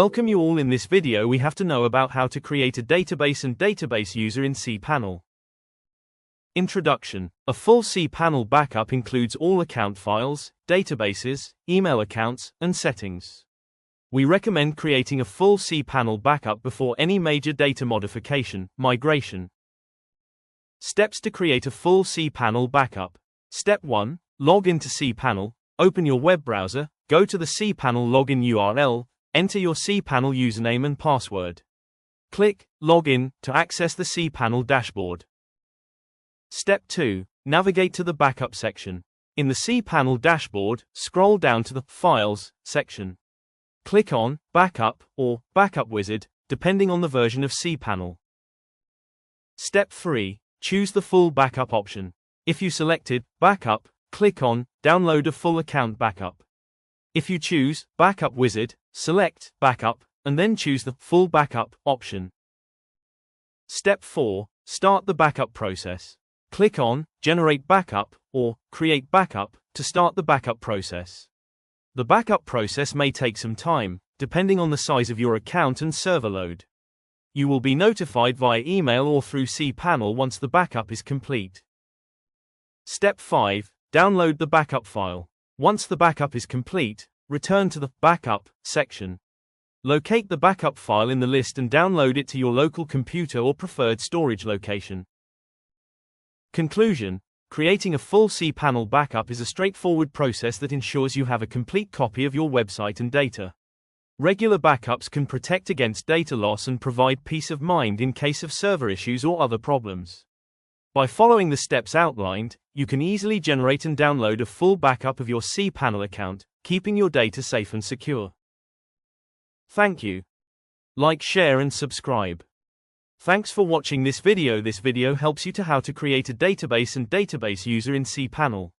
Welcome you all. In this video we have to know about how to create a database and database user in cPanel. Introduction. A full cPanel backup includes all account files, databases, email accounts, and settings. We recommend creating a full cPanel backup before any major data modification, migration. Steps to create a full cPanel backup. Step 1. Log into cPanel, open your web browser, go to the cPanel login URL, enter your cPanel username and password. Click Login to access the cPanel dashboard. Step 2. Navigate to the Backup section. In the cPanel dashboard, scroll down to the Files section. Click on Backup or Backup Wizard, depending on the version of cPanel. Step 3. Choose the full backup option. If you selected Backup, click on Download a full account backup. If you choose Backup Wizard, select Backup, and then choose the Full Backup option. Step 4. Start the backup process. Click on Generate Backup or Create Backup to start the backup process. The backup process may take some time, depending on the size of your account and server load. You will be notified via email or through cPanel once the backup is complete. Step 5. Download the backup file. Once the backup is complete, return to the Backup section. Locate the backup file in the list and download it to your local computer or preferred storage location. Conclusion. Creating a full cPanel backup is a straightforward process that ensures you have a complete copy of your website and data. Regular backups can protect against data loss and provide peace of mind in case of server issues or other problems. By following the steps outlined, you can easily generate and download a full backup of your cPanel account, keeping your data safe and secure. Thank you. Like, share and subscribe. Thanks for watching this video. This video helps you to how to create a database and database user in cPanel.